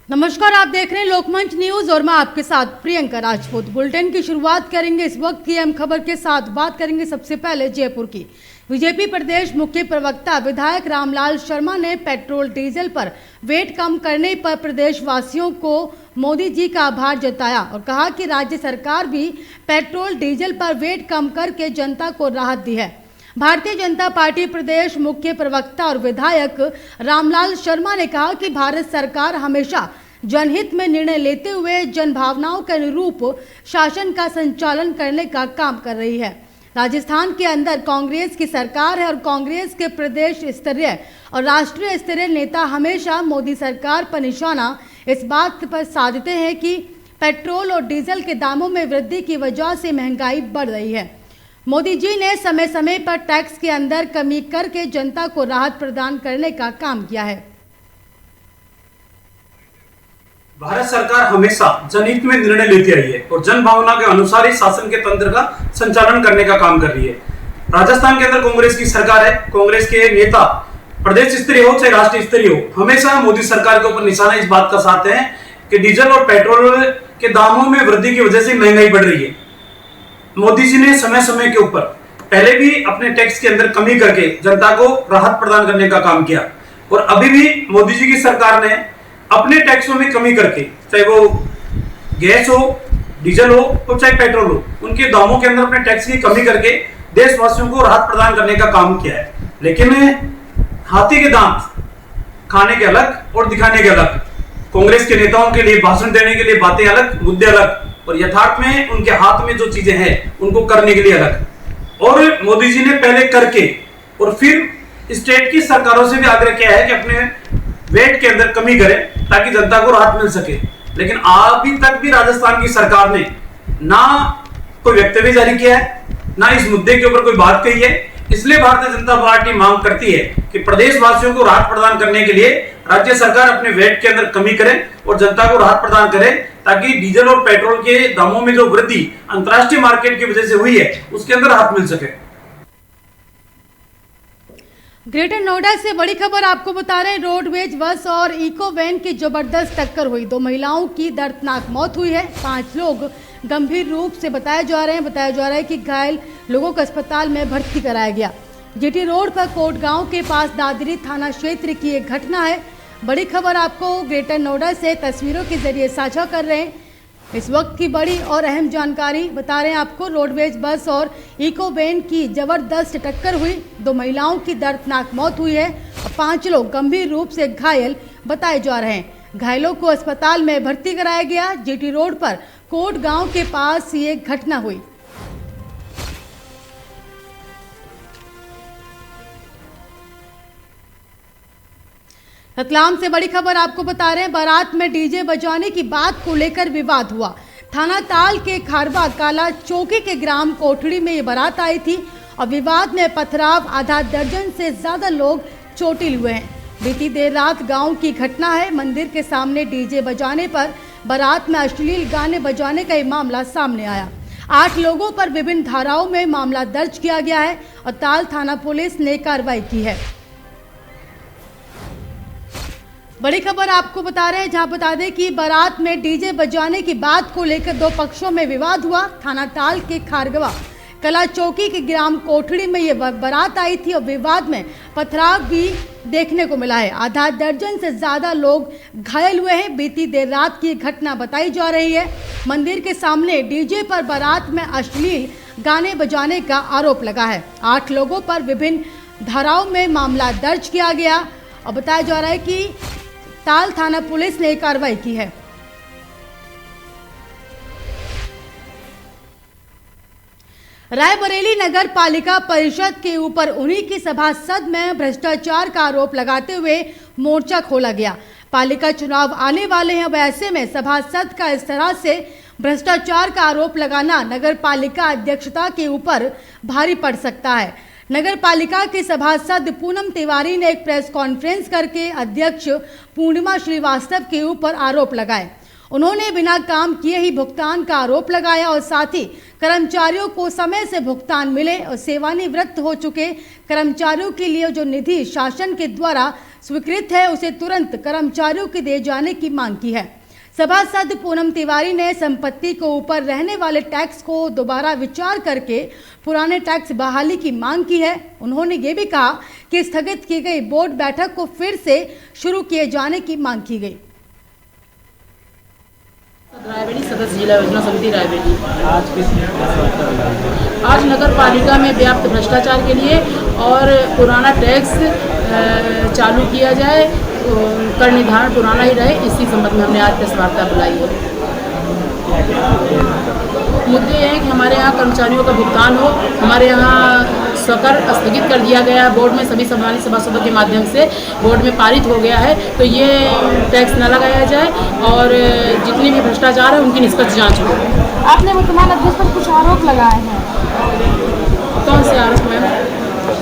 नमस्कार, आप देख रहे हैं लोकमंच न्यूज और मैं आपके साथ प्रियंका राजपूत। बुलेटिन की शुरुआत करेंगे इस वक्त की अहम खबर के साथ। बात करेंगे सबसे पहले जयपुर की। बीजेपी प्रदेश मुख्य प्रवक्ता विधायक रामलाल शर्मा ने पेट्रोल डीजल पर वेट कम करने पर प्रदेशवासियों को मोदी जी का आभार जताया और कहा कि राज्य सरकार भी पेट्रोल डीजल पर वेट कम करके जनता को राहत दी है। भारतीय जनता पार्टी प्रदेश मुख्य प्रवक्ता और विधायक रामलाल शर्मा ने कहा कि भारत सरकार हमेशा जनहित में निर्णय लेते हुए जन भावनाओं के अनुरूप शासन का संचालन करने का काम कर रही है। राजस्थान के अंदर कांग्रेस की सरकार है और कांग्रेस के प्रदेश स्तरीय और राष्ट्रीय स्तरीय नेता हमेशा मोदी सरकार पर निशाना इस बात पर साधते हैं कि पेट्रोल और डीजल के दामों में वृद्धि की वजह से महंगाई बढ़ रही है। मोदी जी ने समय समय पर टैक्स के अंदर कमी करके जनता को राहत प्रदान करने का काम किया है। भारत सरकार हमेशा जनहित में निर्णय लेती आई है और जन भावना के अनुसार ही शासन के तंत्र का संचालन करने का काम कर रही है। राजस्थान के अंदर कांग्रेस की सरकार है। कांग्रेस के नेता प्रदेश स्तरीय हो चाहे राष्ट्रीय स्तरीय हो, हमेशा मोदी सरकार के ऊपर निशाना इस बात का साधते हैं कि डीजल और पेट्रोल के दामों में वृद्धि की वजह से महंगाई बढ़ रही है। मोदी जी ने समय समय के ऊपर पहले भी अपने टैक्स के अंदर कमी करके जनता को राहत प्रदान करने का काम किया और अभी भी मोदी जी की सरकार ने अपने टैक्सों में कमी करके, चाहे वो गैस हो, डीजल हो और चाहे पेट्रोल हो, उनके दामों के अंदर अपने टैक्स की कमी करके देशवासियों को राहत प्रदान करने का काम किया है। लेकिन हाथी के दांत खाने के अलग और दिखाने के अलग। कांग्रेस के नेताओं के लिए भाषण देने के लिए बातें अलग, मुद्दे अलग, और यथार्थ में उनके हाथ में जो चीजें हैं उनको करने के लिए अलग। और मोदी जी ने पहले करके और फिर स्टेट की सरकारों से भी आग्रह किया है कि अपने वेट के अंदर कमी करें ताकि जनता को राहत मिल सके। लेकिन अभी तक भी राजस्थान की सरकार ने ना कोई वक्तव्य जारी किया है, ना इस मुद्दे के ऊपर कोई बात कही है। इसलिए भारतीय जनता पार्टी मांग करती है कि प्रदेशवासियों को राहत प्रदान करने के लिए राज्य सरकार अपने वेट के अंदर कमी करे और जनता को राहत प्रदान करे ताकि डीजल और पेट्रोल के दामों में जो वृद्धि अंतर्राष्ट्रीय मार्केट की वजह से हुई है उसके अंदर राहत मिल सके। ग्रेटर नोएडा से बड़ी खबर आपको बता रहे हैं। रोडवेज बस और इको वैन की जबरदस्त टक्कर हुई। 2 महिलाओं की दर्दनाक मौत हुई है। 5 लोग गंभीर रूप से बताया जा रहा है कि घायल लोगों को अस्पताल में भर्ती कराया गया। जीटी रोड पर कोट गांव के पास दादरी थाना क्षेत्र की एक घटना है। बड़ी खबर आपको ग्रेटर नोएडा से तस्वीरों के जरिए साझा कर रहे हैं। इस वक्त की बड़ी और अहम जानकारी बता रहे हैं आपको। रोडवेज बस और इको वैन की जबरदस्त टक्कर हुई। 2 महिलाओं की दर्दनाक मौत हुई है और 5 लोग गंभीर रूप से घायल बताए जा रहे हैं। घायलों को अस्पताल में भर्ती कराया गया। जीटी रोड पर कोट गांव के पास ये घटना हुई। रतलाम से बड़ी खबर आपको बता रहे हैं। बारात में डीजे बजाने की बात को लेकर विवाद हुआ। थाना ताल के खारवा काला चौकी के ग्राम कोठड़ी में ये बारात आई थी और विवाद में पथराव, आधा दर्जन से ज्यादा लोग चोटिल हुए हैं। बीती देर रात गांव की घटना है। मंदिर के सामने डीजे बजाने पर बारात में अश्लील गाने बजाने का ये मामला सामने आया। 8 लोगों पर विभिन्न धाराओं में मामला दर्ज किया गया है और ताल थाना पुलिस ने कार्रवाई की है। बड़ी खबर आपको बता रहे हैं, जहां बता दें कि बारात में डीजे बजाने की बात को लेकर 2 पक्षों में विवाद हुआ। थाना ताल के खारगवा कला चौकी के ग्राम कोठड़ी में ये बारात आई थी और विवाद में पथराव भी देखने को मिला है। आधा दर्जन से ज्यादा लोग घायल हुए हैं। बीती देर रात की घटना बताई जा रही है। मंदिर के सामने डीजे पर बारात में अश्लील गाने बजाने का आरोप लगा है। 8 लोगों पर विभिन्न धाराओं में मामला दर्ज किया गया और बताया जा रहा है कि ताल थाना पुलिस ने कार्रवाई की है। रायबरेली नगर पालिका परिषद के ऊपर उन्हीं की सभासद में भ्रष्टाचार का आरोप लगाते हुए मोर्चा खोला गया। पालिका चुनाव आने वाले हैं, वैसे में सभासद का इस तरह से भ्रष्टाचार का आरोप लगाना नगर पालिका अध्यक्षता के ऊपर भारी पड़ सकता है। नगर पालिका के सभासद पूनम तिवारी ने एक प्रेस कॉन्फ्रेंस करके अध्यक्ष पूर्णिमा श्रीवास्तव के ऊपर आरोप लगाए। उन्होंने बिना काम किए ही भुगतान का आरोप लगाया और साथ ही कर्मचारियों को समय से भुगतान मिले और सेवानिवृत्त हो चुके कर्मचारियों के लिए जो निधि शासन के द्वारा स्वीकृत है उसे तुरंत कर्मचारियों को दिए जाने की मांग की है। सभासद पूनम तिवारी ने संपत्ति को ऊपर रहने वाले टैक्स को दोबारा विचार करके पुराने टैक्स बहाली की मांग की है। उन्होंने ये भी कहा कि स्थगित की गई बोर्ड बैठक को फिर से शुरू किए जाने की मांग की गई। रायबरेली सदस्य जिला योजना समिति रायबरेली आज नगर पालिका में व्याप्त भ्रष्टाचार के लिए और पुराना टैक्स चालू किया जाए, कर निर्धारण पुराना ही रहे, इसी संबंध में हमने आज प्रेस वार्ता बुलाई है। मुद्दे ये हैं कि हमारे यहाँ कर्मचारियों का भुगतान हो, हमारे यहाँ स्वकर स्थगित कर दिया गया है बोर्ड में, सभी सम्मानित सभासदों के माध्यम से बोर्ड में पारित हो गया है, तो ये टैक्स न लगाया जाए और जितने भी भ्रष्टाचार है उनकी निष्पक्ष जांच हो। आपने वर्तमान अध्यक्ष पर कुछ आरोप लगाए हैं, कौन से आरोप मैम?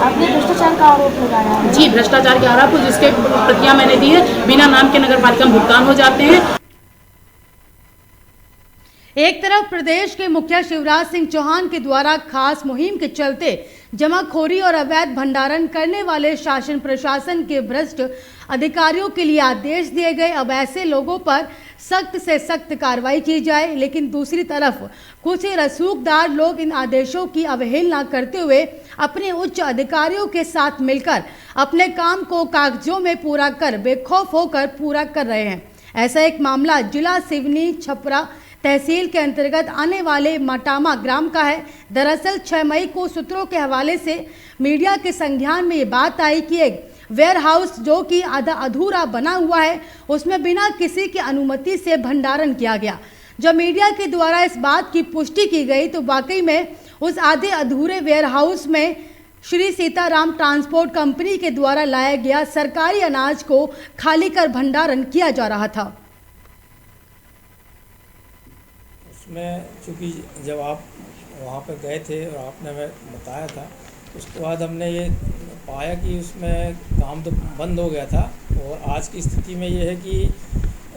आपने भ्रष्टाचार का आरोप लगाया है। जी, भ्रष्टाचार के आरोप जिसके प्रतियां मैंने दी है, बिना नाम के नगर पालिका में भुगतान हो जाते हैं। एक तरफ प्रदेश के मुखिया शिवराज सिंह चौहान के द्वारा खास मुहिम के चलते जमाखोरी और अवैध भंडारण करने वाले शासन प्रशासन के भ्रष्ट अधिकारियों के लिए आदेश दिए गए, अब ऐसे लोगों पर सख्त से सख्त कार्रवाई की जाए, लेकिन दूसरी तरफ कुछ रसूखदार लोग इन आदेशों की अवहेलना करते हुए अपने उच्च अधिकारियों के साथ मिलकर अपने काम को कागजों में पूरा कर बेखौफ होकर पूरा कर रहे हैं। ऐसा एक मामला जिला सिवनी छपरा तहसील के अंतर्गत आने वाले मटामा ग्राम का है। दरअसल 6 मई को सूत्रों के हवाले से मीडिया के संज्ञान में ये बात आई कि एक वेयर हाउस जो कि आधा अधूरा बना हुआ है उसमें बिना किसी की अनुमति से भंडारण किया गया। जब मीडिया के द्वारा इस बात की पुष्टि की गई तो वाकई में उस आधे अधूरे वेयर हाउस में श्री सीताराम ट्रांसपोर्ट कंपनी के द्वारा लाया गया सरकारी अनाज को खाली कर भंडारण किया जा रहा था। उसमें चूँकि जब आप वहाँ पर गए थे और आपने हमें बताया था, उसके बाद हमने ये पाया कि उसमें काम तो बंद हो गया था और आज की स्थिति में ये है कि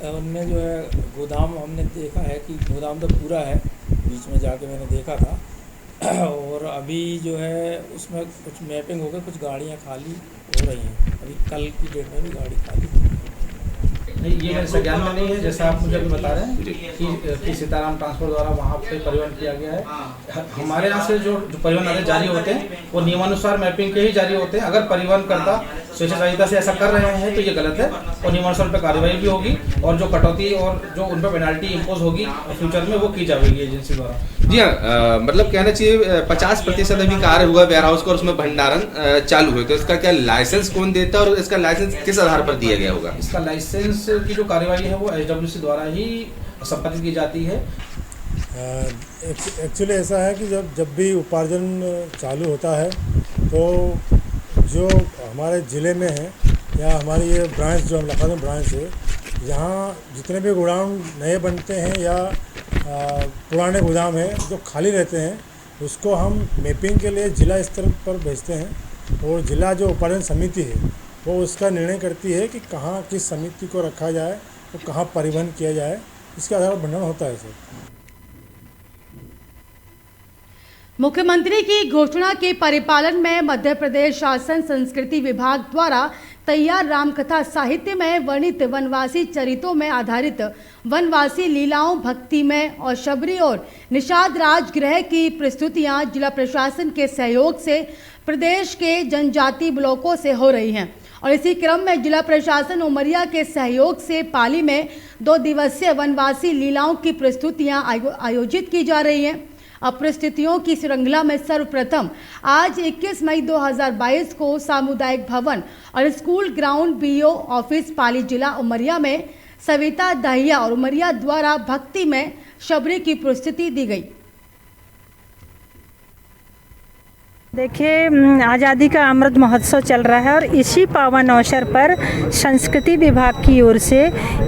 उनमें जो है गोदाम हमने देखा है कि गोदाम तो पूरा है, बीच में जाके मैंने देखा था और अभी जो है उसमें कुछ मैपिंग हो गई, कुछ गाड़ियाँ खाली हो रही हैं, अभी कल की डेट में भी गाड़ी खाली नहीं, ये मेरे संज्ञान में नहीं है। जैसा आप मुझे अभी बता रहे हैं कि सीताराम ट्रांसपोर्ट द्वारा वहाँ पे परिवहन किया गया है। हमारे यहाँ से जो परिवहन आदेश जारी होते हैं वो नियमानुसार मैपिंग के ही जारी होते हैं। अगर परिवहन करता स्वेच्छाचारिता से ऐसा कर रहे हैं तो ये गलत है और नियमानुसार पर कार्रवाई भी होगी और जो कटौती और जो उन पर पेनाल्टी इम्पोज होगी फ्यूचर में वो की जाएगी एजेंसी द्वारा। जी हाँ, मतलब कहना चाहिए 50% अभी कार्य हुआ वेयर हाउस का और उसमें भंडारण चालू हुए, तो इसका क्या लाइसेंस कौन देता है और इसका लाइसेंस किस आधार पर दिया गया होगा? इसका लाइसेंस की जो कार्यवाही है वो SWC द्वारा ही संपादित की जाती है। एक्चुअली ऐसा है कि जब भी उपार्जन चालू होता है तो जो हमारे ज़िले में है या हमारी ये ब्रांच जो हम लखनऊ ब्रांच है, यहाँ जितने भी गोदाम नए बनते हैं या पुराने गोदाम हैं जो खाली रहते हैं उसको हम मैपिंग के लिए जिला स्तर पर भेजते हैं और जिला जो उपार्जन समिति है वो उसका निर्णय करती है कि कहाँ किस समिति को रखा जाए और कहाँ परिवहन किया जाए, इसके आधार पर भंडारण होता है सर। मुख्यमंत्री की घोषणा के परिपालन में मध्य प्रदेश शासन संस्कृति विभाग द्वारा तैयार रामकथा साहित्य में वर्णित वनवासी चरित्रों में आधारित वनवासी लीलाओं, भक्तिमय और शबरी और निषाद राजगृह की प्रस्तुतियां जिला प्रशासन के सहयोग से प्रदेश के जनजाति ब्लॉकों से हो रही हैं और इसी क्रम में जिला प्रशासन उमरिया के सहयोग से पाली में 2 दिवसीय वनवासी लीलाओं की प्रस्तुतियां आयोजित की जा रही हैं। अब प्रस्तुतियों की श्रृंखला में सर्वप्रथम आज 21 मई 2022 को सामुदायिक भवन और स्कूल ग्राउंड BO ऑफिस पाली जिला उमरिया में सविता दहिया और उमरिया द्वारा भक्ति में शबरी की प्रस्तुति दी गई। देखिए, आज़ादी का अमृत महोत्सव चल रहा है और इसी पावन अवसर पर संस्कृति विभाग की ओर से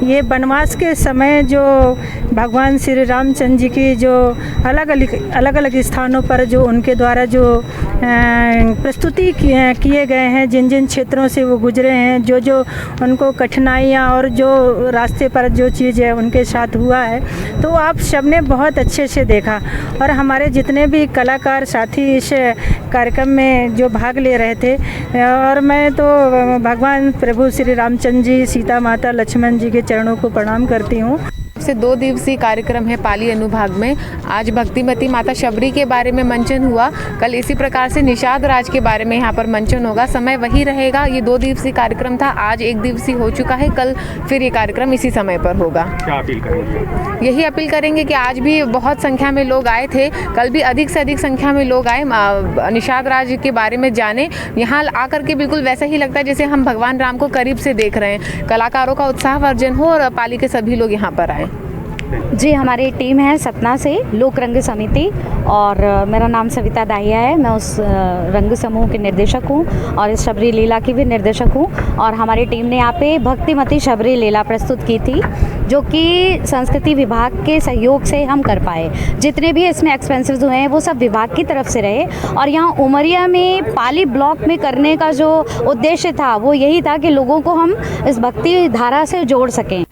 ये वनवास के समय जो भगवान श्री रामचंद्र जी की जो अलग अलग स्थानों पर जो उनके द्वारा जो प्रस्तुति किए गए हैं, जिन जिन क्षेत्रों से वो गुजरे हैं, जो जो उनको कठिनाइयाँ और जो रास्ते पर जो चीज़ है उनके साथ हुआ है, तो आप सबने बहुत अच्छे से देखा। और हमारे जितने भी कलाकार साथी इस कार्यक्रम में जो भाग ले रहे थे, और मैं तो भगवान प्रभु श्री रामचंद्र जी, सीता माता, लक्ष्मण जी के चरणों को प्रणाम करती हूँ। से 2 दिवसीय कार्यक्रम है पाली अनुभाग में। आज भक्तिमती माता शबरी के बारे में मंचन हुआ, कल इसी प्रकार से निषाद राज के बारे में यहाँ पर मंचन होगा। समय वही रहेगा, ये 2 दिवसीय कार्यक्रम था, आज 1 दिवसीय हो चुका है, कल फिर ये कार्यक्रम इसी समय पर होगा। क्या अपील करेंगे? यही अपील करेंगे कि आज भी बहुत संख्या में लोग आए थे, कल भी अधिक से अधिक संख्या में लोग आए, निषाद राज के बारे में जाने। यहाँ आकर के बिल्कुल वैसा ही लगता है जैसे हम भगवान राम को करीब से देख रहे हैं। कलाकारों का उत्साहवर्धन हो और पाली के सभी लोग यहाँ पर आए। जी, हमारी टीम है सतना से, लोक रंग समिति, और मेरा नाम सविता दाहिया है। मैं उस रंग समूह की निर्देशक हूँ और इस शबरी लीला की भी निर्देशक हूँ। और हमारी टीम ने यहाँ पे भक्तिमती शबरी लीला प्रस्तुत की थी, जो कि संस्कृति विभाग के सहयोग से हम कर पाए। जितने भी इसमें एक्सपेंसेस हुए हैं वो सब विभाग की तरफ से रहे। और यहाँ उमरिया में पाली ब्लॉक में करने का जो उद्देश्य था वो यही था कि लोगों को हम इस भक्ति धारा से जोड़ सकें।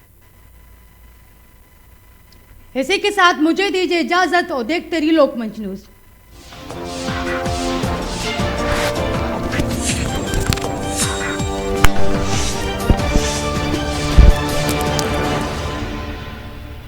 इसी के साथ मुझे दीजिए इजाजत और देखते रहिए लोकमंच न्यूज़।